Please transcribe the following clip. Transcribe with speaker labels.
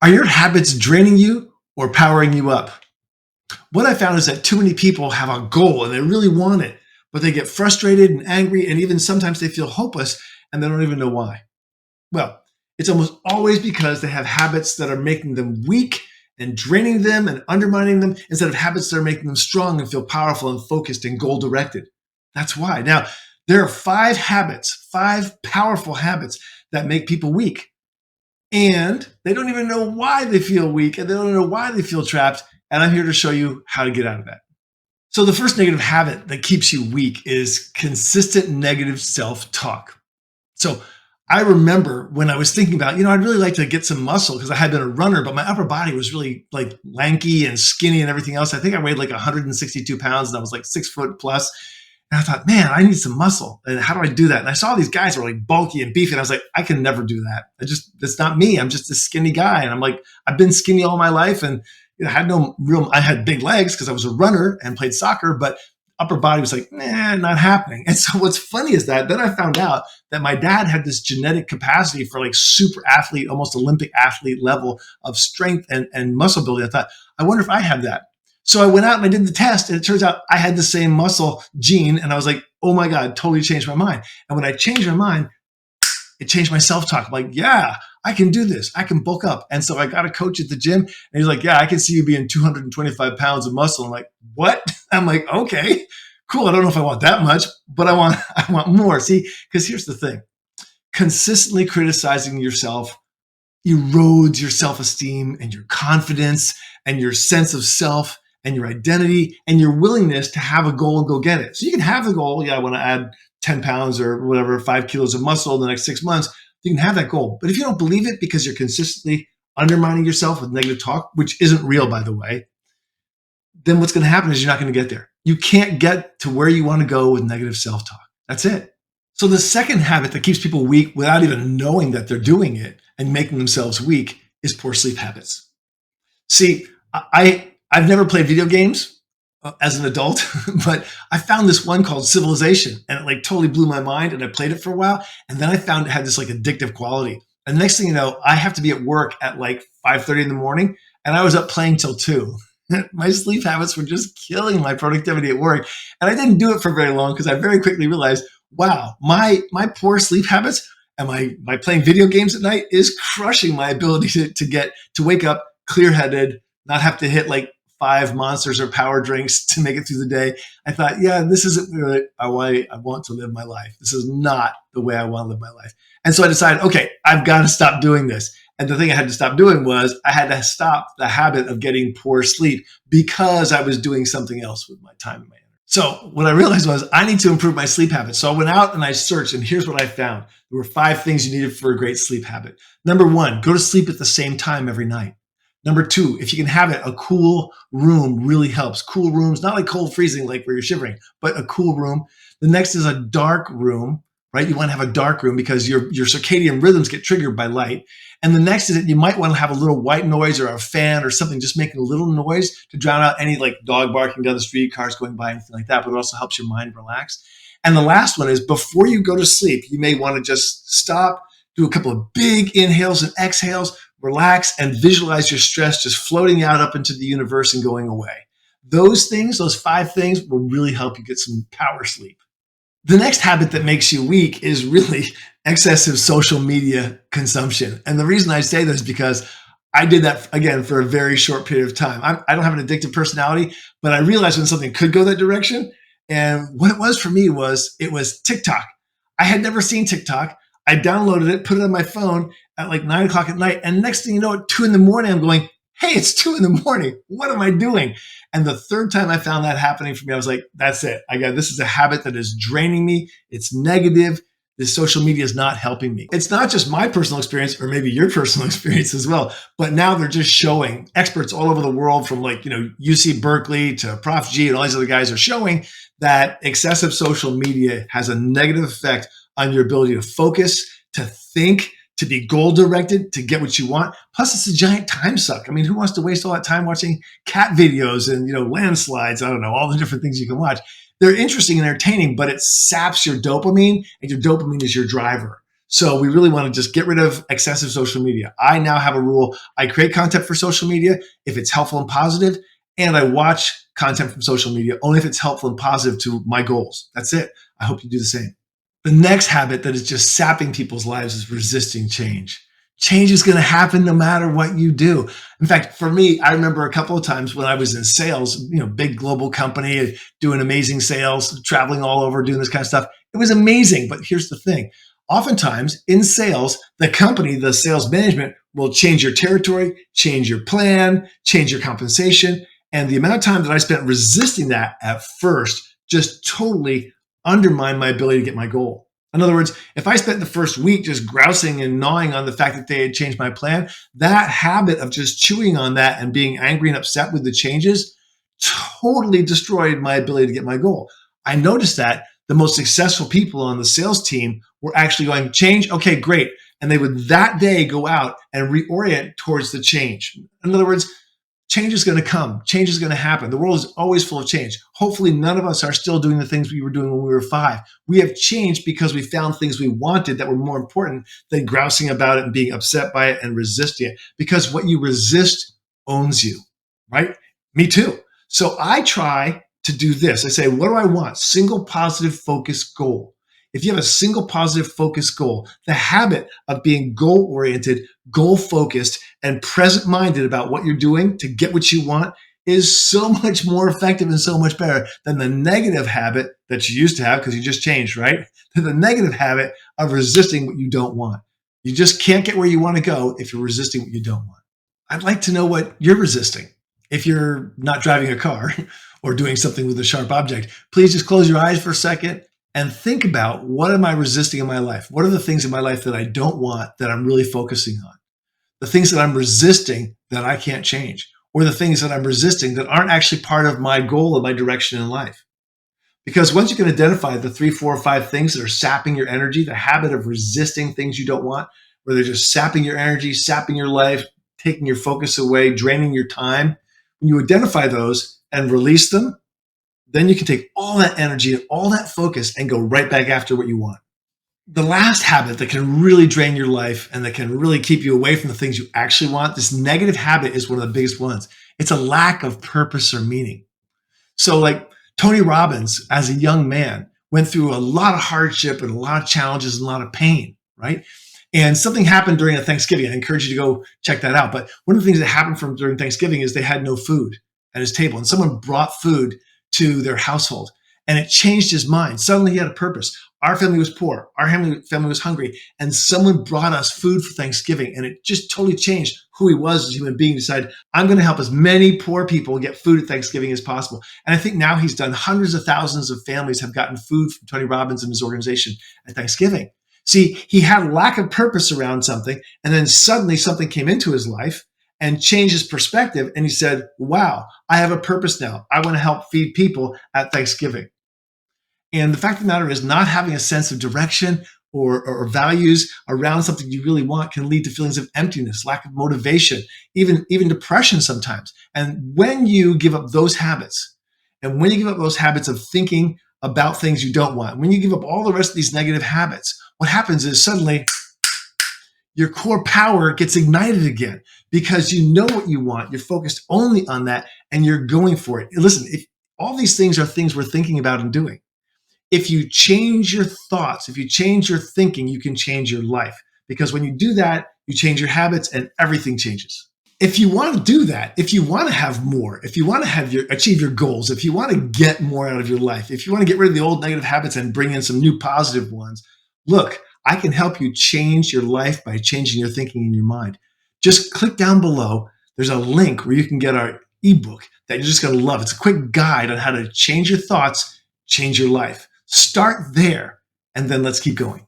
Speaker 1: Are your habits draining you or powering you up? What I found is that too many people have a goal and they really want it, but they get frustrated and angry, and even sometimes they feel hopeless and they don't even know why. Well, it's almost always because they have habits that are making them weak and draining them and undermining them instead of habits that are making them strong and feel powerful and focused and goal directed. That's why. Now, there are five habits, five powerful habits that make people weak. And they don't even know why they feel weak and they don't know why they feel trapped. And I'm here to show you how to get out of that. So, the first negative habit that keeps you weak is consistent negative self talk. So, I remember when I was thinking about, I'd really like to get some muscle because I had been a runner, but my upper body was really like lanky and skinny and everything else. I think I weighed like 162 pounds and I was like 6 foot plus. And I thought, man, I need some muscle. And how do I do that? And I saw these guys who were like bulky and beefy. And I was like, I can never do that. That's not me. I'm just a skinny guy. And I'm like, I've been skinny all my life. And I had big legs because I was a runner and played soccer, but upper body was like, nah, not happening. And so what's funny is that then I found out that my dad had this genetic capacity for like super athlete, almost Olympic athlete level of strength and muscle building. I thought, I wonder if I have that. So I went out and I did the test, and it turns out I had the same muscle gene. And I was like, oh my God, totally changed my mind. And when I changed my mind, it changed my self-talk. I'm like, yeah, I can do this. I can bulk up. And so I got a coach at the gym, and he's like, yeah, I can see you being 225 pounds of muscle. I'm like, what? I'm like, okay, cool. I don't know if I want that much, but I want more. See, because here's the thing. Consistently criticizing yourself erodes your self-esteem and your confidence and your sense of self and your identity and your willingness to have a goal and go get it. So you can have the goal. Yeah, I want to add 10 pounds or whatever, 5 kilos of muscle in the next 6 months. You can have that goal. But if you don't believe it because you're consistently undermining yourself with negative talk, which isn't real, by the way, then what's going to happen is you're not going to get there. You can't get to where you want to go with negative self-talk. That's it. So the second habit that keeps people weak without even knowing that they're doing it and making themselves weak is poor sleep habits. See, I've never played video games as an adult, but I found this one called Civilization, and it like totally blew my mind. And I played it for a while, and then I found it had this like addictive quality. And the next thing you know, I have to be at work at like 5:30 in the morning, and I was up playing till 2. My sleep habits were just killing my productivity at work, and I didn't do it for very long because I very quickly realized, wow, my poor sleep habits and my playing video games at night is crushing my ability to wake up clear-headed, not have to hit like 5 monsters or power drinks to make it through the day. I thought, yeah, this isn't really the way I want to live my life. This is not the way I want to live my life. And so I decided, okay, I've got to stop doing this. And the thing I had to stop doing was I had to stop the habit of getting poor sleep because I was doing something else with my time and my energy. So what I realized was I need to improve my sleep habits. So I went out and I searched, and here's what I found. There were 5 things you needed for a great sleep habit. Number 1, go to sleep at the same time every night. Number 2, if you can have it, a cool room really helps. Cool rooms, not like cold freezing, like where you're shivering, but a cool room. The next is a dark room, right? You want to have a dark room because your circadian rhythms get triggered by light. And the next is that you might want to have a little white noise or a fan or something, just making a little noise to drown out any like dog barking down the street, cars going by, anything like that, but it also helps your mind relax. And the last one is before you go to sleep, you may want to just stop, do a couple of big inhales and exhales, relax, and visualize your stress just floating out up into the universe and going away. Those things, those 5 things will really help you get some power sleep. The next habit that makes you weak is really excessive social media consumption. And the reason I say that is because I did that, again, for a very short period of time. I don't have an addictive personality, but I realized when something could go that direction. And what it was for me was it was TikTok. I had never seen TikTok. I downloaded it, put it on my phone at like 9 o'clock at night. And next thing you know, at 2 in the morning, I'm going, hey, it's 2 in the morning. What am I doing? And the third time I found that happening for me, I was like, that's it. This is a habit that is draining me. It's negative. This social media is not helping me. It's not just my personal experience or maybe your personal experience as well, but now they're just showing experts all over the world from like, UC Berkeley to Prof G and all these other guys are showing that excessive social media has a negative effect on your ability to focus, to think, to be goal directed, to get what you want. Plus, it's a giant time suck. I mean, who wants to waste all that time watching cat videos and, landslides? I don't know, all the different things you can watch. They're interesting and entertaining, but it saps your dopamine, and your dopamine is your driver. So we really want to just get rid of excessive social media. I now have a rule. I create content for social media if it's helpful and positive, and I watch content from social media only if it's helpful and positive to my goals. That's it. I hope you do the same. The next habit that is just sapping people's lives is resisting change. Change is going to happen no matter what you do. In fact, for me, I remember a couple of times when I was in sales, big global company, doing amazing sales, traveling all over, doing this kind of stuff. It was amazing. But here's the thing. Oftentimes in sales, the company, the sales management will change your territory, change your plan, change your compensation. And the amount of time that I spent resisting that at first just totally undermined my ability to get my goal. In other words, if I spent the first week just grousing and gnawing on the fact that they had changed my plan, that habit of just chewing on that and being angry and upset with the changes totally destroyed my ability to get my goal. I noticed that the most successful people on the sales team were actually going, change, okay, great. And they would that day go out and reorient towards the change. In other words, change is going to come. Change is going to happen. The world is always full of change. Hopefully, none of us are still doing the things we were doing when we were 5. We have changed because we found things we wanted that were more important than grousing about it and being upset by it and resisting it. Because what you resist owns you, right? Me too. So I try to do this. I say, what do I want? Single positive focus goal. If you have a single positive focus goal, the habit of being goal oriented, goal focused, and present minded about what you're doing to get what you want is so much more effective and so much better than the negative habit that you used to have because you just changed, right? Than the negative habit of resisting what you don't want. You just can't get where you want to go if you're resisting what you don't want. I'd like to know what you're resisting. If you're not driving a car or doing something with a sharp object, please just close your eyes for a second and think about, what am I resisting in my life? What are the things in my life that I don't want that I'm really focusing on? The things that I'm resisting that I can't change, or the things that I'm resisting that aren't actually part of my goal or my direction in life. Because once you can identify the 3, 4, or 5 things that are sapping your energy, the habit of resisting things you don't want, where they're just sapping your energy, sapping your life, taking your focus away, draining your time, when you identify those and release them, then you can take all that energy and all that focus and go right back after what you want. The last habit that can really drain your life and that can really keep you away from the things you actually want, this negative habit is one of the biggest ones. It's a lack of purpose or meaning. So like Tony Robbins, as a young man, went through a lot of hardship and a lot of challenges and a lot of pain, right? And something happened during a Thanksgiving. I encourage you to go check that out. But one of the things that happened from during Thanksgiving is they had no food at his table. And someone brought food to their household. And it changed his mind. Suddenly he had a purpose. Our family was poor. Our family was hungry. And someone brought us food for Thanksgiving. And it just totally changed who he was as a human being. He decided, I'm going to help as many poor people get food at Thanksgiving as possible. And I think now he's done hundreds of thousands of families have gotten food from Tony Robbins and his organization at Thanksgiving. See, he had a lack of purpose around something. And then suddenly something came into his life and changed his perspective. And he said, wow, I have a purpose now. I want to help feed people at Thanksgiving. And the fact of the matter is, not having a sense of direction or values around something you really want can lead to feelings of emptiness, lack of motivation, even depression sometimes. And when you give up those habits, and when you give up those habits of thinking about things you don't want, when you give up all the rest of these negative habits, what happens is suddenly your core power gets ignited again because you know what you want. You're focused only on that and you're going for it. Listen, if all these things are things we're thinking about and doing. If you change your thoughts, if you change your thinking, you can change your life. Because when you do that, you change your habits and everything changes. If you want to do that, if you want to have more, if you want to achieve your goals, if you want to get more out of your life, if you want to get rid of the old negative habits and bring in some new positive ones, look, I can help you change your life by changing your thinking in your mind. Just click down below. There's a link where you can get our ebook that you're just going to love. It's a quick guide on how to change your thoughts, change your life. Start there, and then let's keep going.